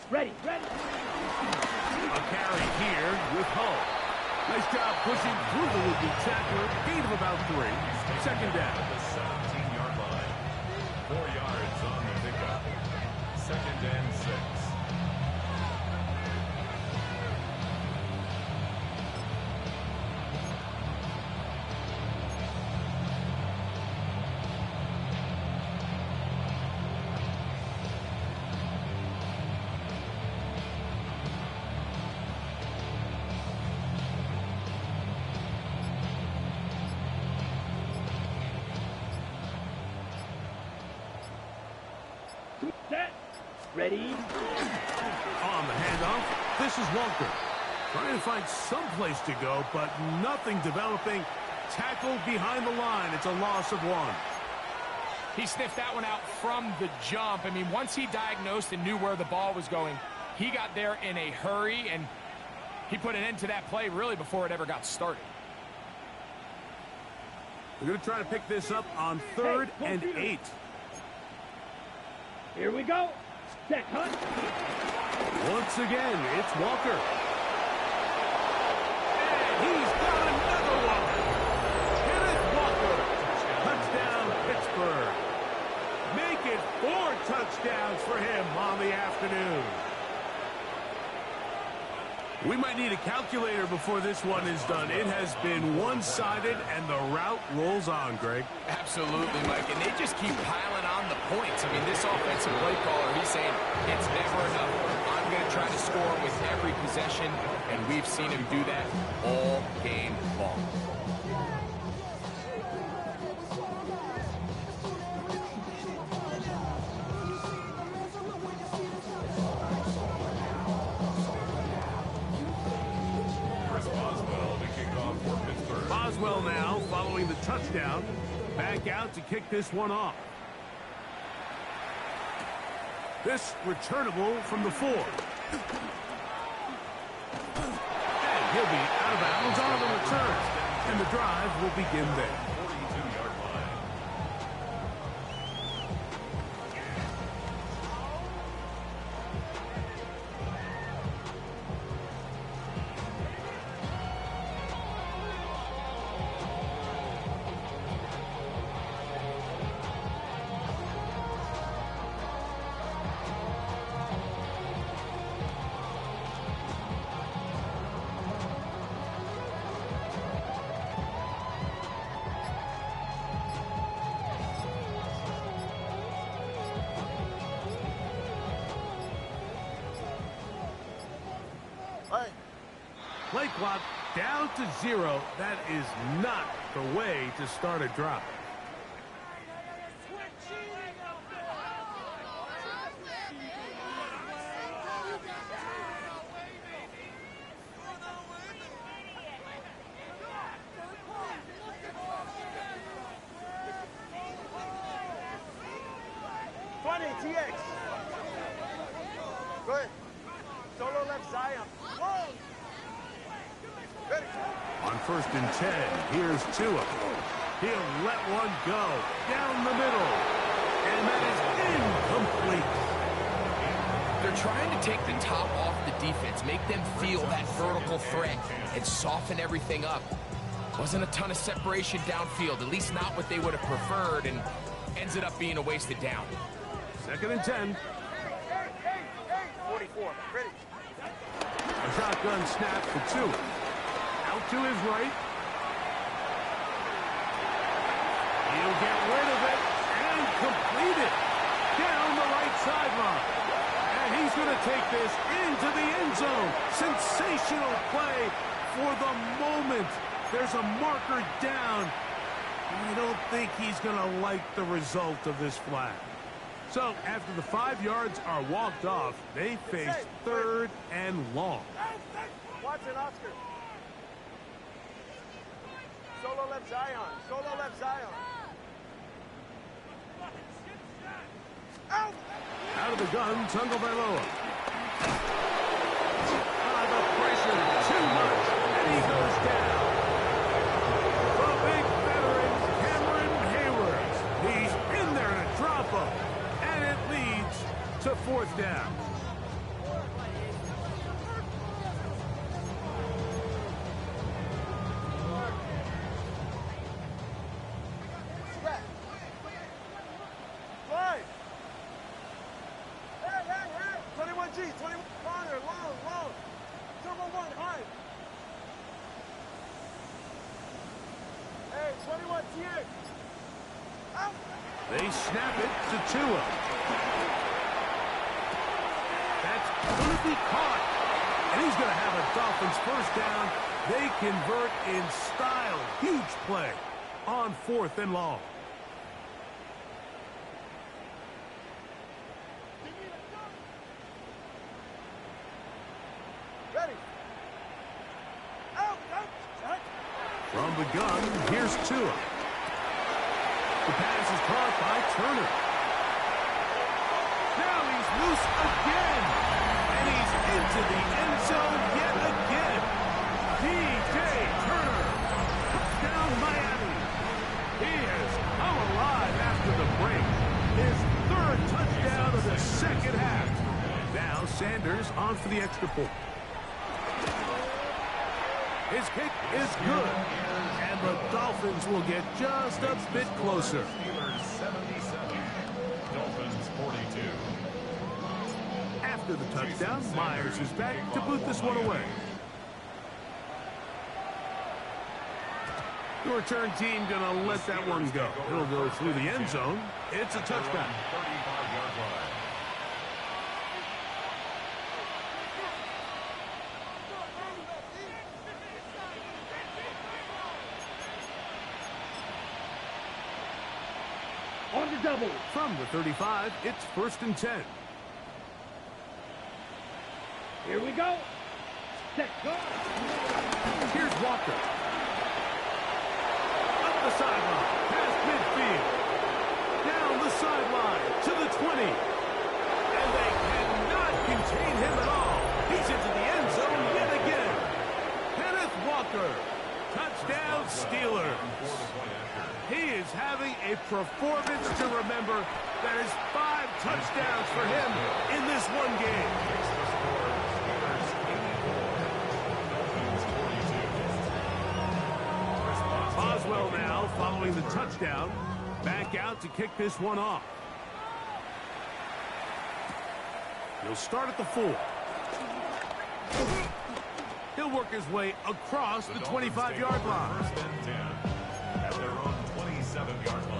Ready, ready. A carry here with Hull. Nice job pushing through the would-be tackler. Gain of about 3. Second down. At the 17-yard line. 4 yards on the pickup. Second and 6. Set. Ready. On the handoff, this is Walker. Trying to find some place to go, but nothing developing. Tackled behind the line. It's a loss of 1. He sniffed that one out from the jump. I mean, once he diagnosed and knew where the ball was going, he got there in a hurry, and he put an end to that play really before it ever got started. We're going to try to pick this up on 3rd and 8. Here we go. Set hunt. Once again, it's Walker. And he's got another one. Kenneth Walker. Touchdown, Pittsburgh. Make it 4 touchdowns for him on the afternoon. We might need a calculator before this one is done. It has been one-sided, and the route rolls on, Greg. Absolutely, Mike, and they just keep piling on the points. I mean, this offensive play caller, he's saying it's never enough. I'm going to try to score with every possession, and we've seen him do that all game long. Boswell now, following the touchdown, back out to kick this one off. This returnable from the 4. And he'll be out of bounds on the return. And the drive will begin there. 42-yard line. Play clock down to 0. That is not the way to start a drive. TX. Go ahead. Solo left Zion. Whoa. Ready. On 1st and 10, here's Tua. He'll let one go down the middle. And that is incomplete. They're trying to take the top off the defense, make them feel that vertical threat, and soften everything up. Wasn't a ton of separation downfield, at least not what they would have preferred, and ends it up being a wasted down. 2nd and 10. 44. Ready. A shotgun snap for Tua. Out to his right. He'll get rid of it and complete it down the right sideline. And he's going to take this into the end zone. Sensational play for the moment. There's a marker down. I don't think he's going to like the result of this flag. So after the 5 yards are walked off, they face 3rd and long. Watson, Oscar. Solo left Zion. Solo left Zion. Out! Out of the gun, Tagovailoa. The pressure, too much, and he goes down. The big veteran, Cameron Hayward. He's in there to drop him, and it leads to 4th down. They snap it to Tua. That's going to be caught. And he's going to have a Dolphins 1st down. They convert in style. Huge play on 4th and long. Ready. From the gun, here's Tua. The pass is caught by Turner. Now he's loose again. And he's into the end zone yet again. P.J. Turner. Touchdown, Miami. He has come alive after the break. His third touchdown of the second half. Now Sanders on for the extra point. His kick is good. And the Dolphins will get just a bit closer. Steelers 77, Dolphins 42. After the touchdown, Myers is back to boot this one away. The return team gonna let that one go. It'll go through the end zone. It's a touchback. 35-yard line. On the double. From the 35, it's 1st and 10. Here we go. Set, go. Here's Walker. Up the sideline, past midfield. Down the sideline to the 20. And they cannot contain him at all. He's into the end zone yet again. Kenneth Walker. Touchdown, Steelers. He is having a performance to remember. That is 5 touchdowns for him in this one game. Boswell now following the touchdown. Back out to kick this one off. He'll start at the 4. He'll work his way across the 25-yard line. 1st and 10 at their own 27-yard line.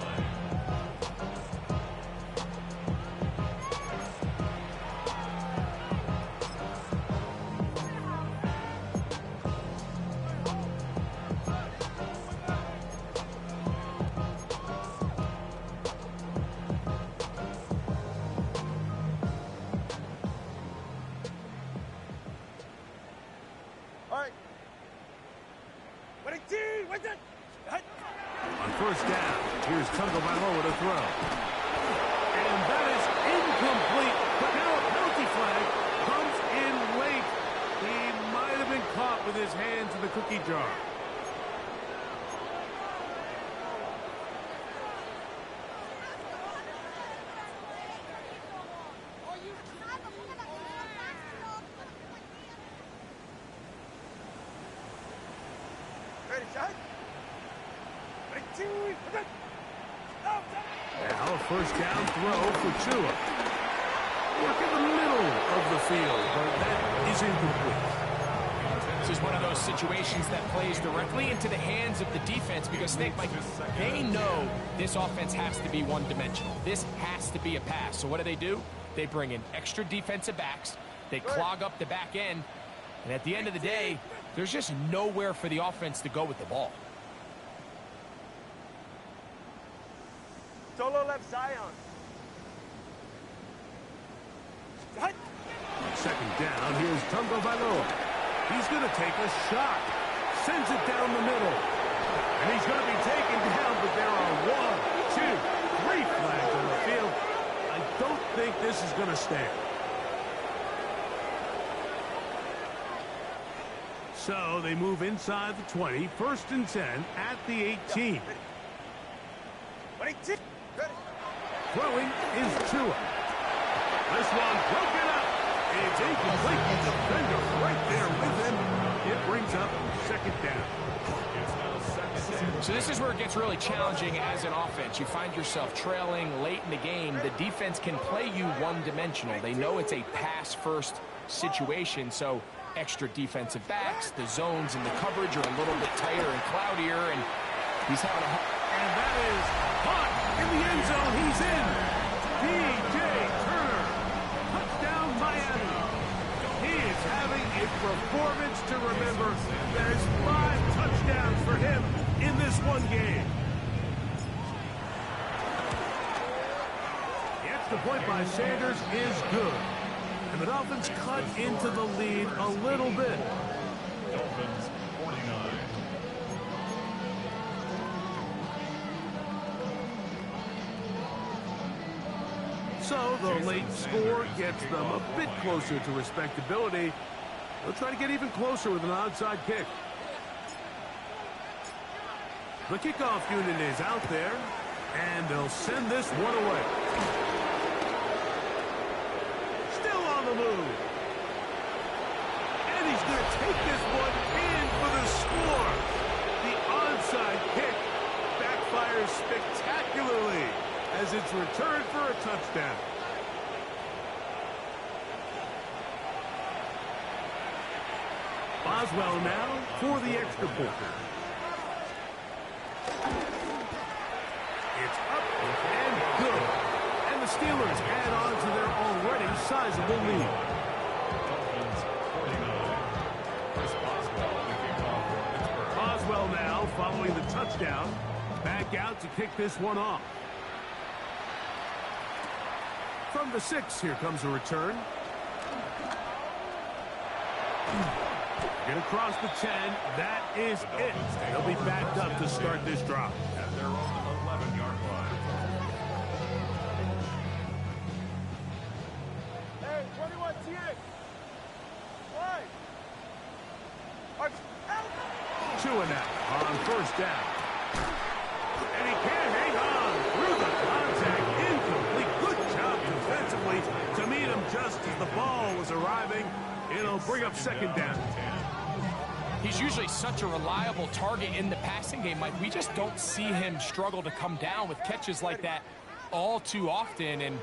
All right. On 1st down, here's Tagovailoa to throw. And that is incomplete. But now a penalty flag comes in late. He might have been caught with his hands in the cookie jar. Ready, shot? Now a 1st down throw for Tua. Work in the middle of the field, but that is incomplete. This is one of those situations that plays directly into the hands of the defense because they know this offense has to be one-dimensional. This has to be a pass. So what do? They bring in extra defensive backs. They clog up the back end. And at the end of the day, there's just nowhere for the offense to go with the ball. Solo left Zion. On 2nd down, here's Tagovailoa. He's going to take a shot. Sends it down the middle. And he's going to be taken down, but there are 1, 2, 3 flags on the field. I don't think this is going to stand. So they move inside the 20, 1st and 10 at the 18. Throwing is Tua. This one broken up. It's incomplete. The defender right there with him. It brings up 2nd down. So this is where it gets really challenging as an offense. You find yourself trailing late in the game. The defense can play you one-dimensional. They know it's a pass-first situation, so extra defensive backs, the zones and the coverage are a little bit tighter and cloudier, and he's having a hard... And that is caught in the end zone. He's in. P.J. Turner. Touchdown, Miami. He is having a performance to remember. There's 5 touchdowns for him in this one game. The extra point by Sanders is good. And the Dolphins cut into the lead a little bit. Dolphins 49. So the late score gets them a bit closer to respectability. They'll try to get even closer with an onside kick. The kickoff unit is out there, and they'll send this one away. Still on the move. And he's going to take this one in for the score. The onside kick backfires spectacularly as it's returned for a touchdown. Boswell now for the extra point. It's up and good. And the Steelers add on to their already sizable lead. Dolphins 49. Chris Boswell, the kickoff for Pittsburgh. Boswell now following the touchdown. Back out to kick this one off. From the 6, here comes a return. Get across the 10. That is it. They'll be backed up to start this drive. At their own 11-yard line. Hey, 21 TX. Why? Chuanak on first down. And he can't hang on through the contact. Incomplete. Good job defensively to meet him just as the ball was arriving. It'll bring up second down. He's usually such a reliable target in the passing game, Mike. We just don't see him struggle to come down with catches like that all too often. And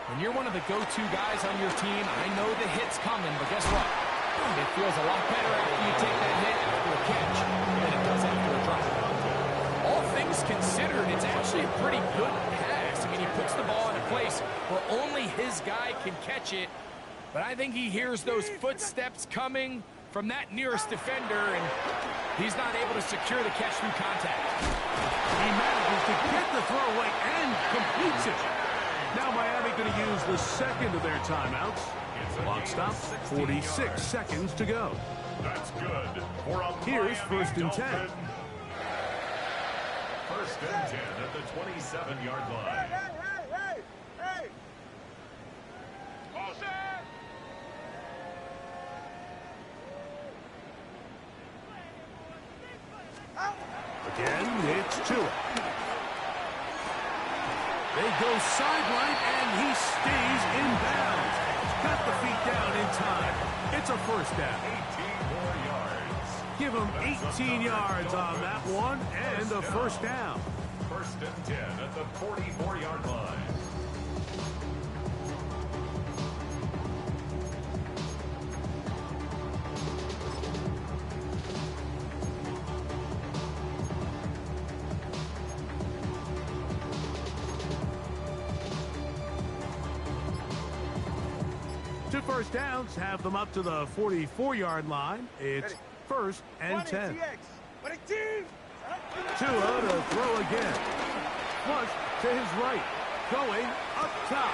when you're one of the go-to guys on your team, I know the hit's coming, but guess what? It feels a lot better after you take that hit after a catch than it does after a drop. All things considered, it's actually a pretty good pass. I mean, he puts the ball in a place where only his guy can catch it. But I think he hears those footsteps coming from that nearest defender, and he's not able to secure the catch through contact. He manages to get the throw away and completes it. Now Miami going to use the second of their timeouts. Clock stops, 46 seconds to go. That's good. For a Here's Miami 1st and 10. Dolphin. 1st and 10 at the 27-yard line. Hey! Again, it's Tua. They go sideline, and he stays in bounds. Got the feet down in time. It's a first down. 18 more yards. Give him 18 yards on that one, and a first down. 1st and 10 at the 44-yard line. Two first downs have them up to the 44-yard line. It's 1st and 10. Tua to throw again. Flush to his right. Going up top.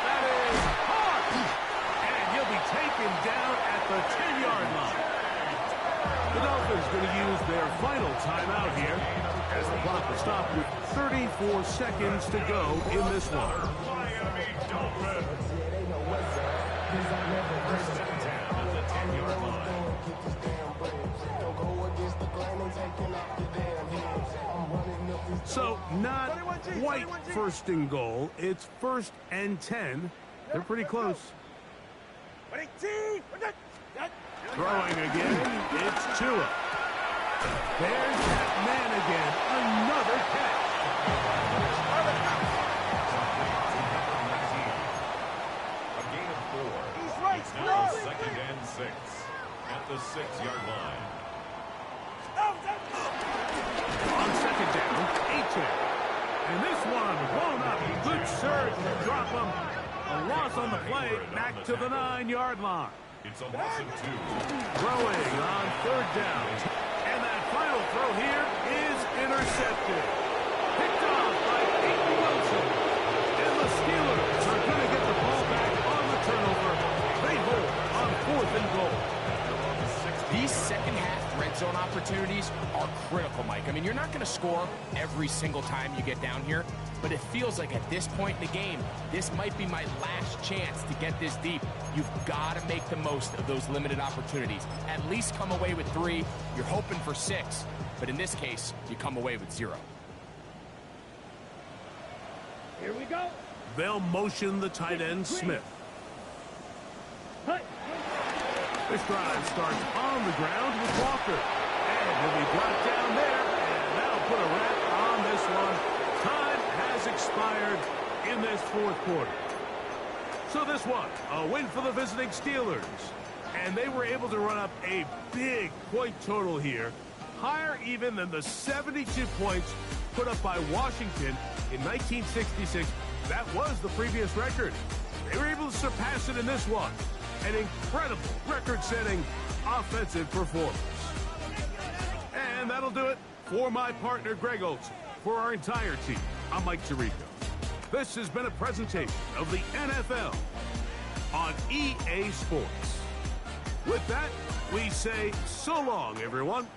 That is hard. And he'll be taken down at the 10-yard line. The Dolphins going to use their final timeout here as the clock will stop with 34 seconds to go in this one. Miami Dolphins. 1st and 10 at the 10-yard line. So not quite 1st and goal. It's 1st and 10. They're pretty close. Throwing again. It's Tua. There's that man again. Another catch. A gain of 4. He's right. It's now 2nd and 6 at the 6-yard line. On second down, Achane. And this one blown up. Good surge to drop him. A loss on the play, back to the 9-yard line. It's a loss of 2. Throwing on 3rd down. And that final throw here is intercepted. Picked off by Peyton Wilson. And the Steelers are going to get the ball back on the turnover. They hold on 4th and goal. These second-half red zone opportunities opportunities are critical, Mike. I mean, you're not going to score every single time you get down here, but it feels like at this point in the game, this might be my last chance to get this deep. You've got to make the most of those limited opportunities. At least come away with 3. You're hoping for 6, but in this case, you come away with 0. Here we go. They'll motion the tight end, Smith. Hut. This drive starts on the ground with Walker. And he'll be brought down there, and that'll put a wrap on this one. Time has expired in this fourth quarter. So this one, a win for the visiting Steelers. And they were able to run up a big point total here, higher even than the 72 points put up by Washington in 1966. That was the previous record. They were able to surpass it in this one. An incredible record-setting offensive performance. And that'll do it for my partner, Greg Olson. For our entire team, I'm Mike Tirico. This has been a presentation of the NFL on EA Sports. With that, we say so long, everyone.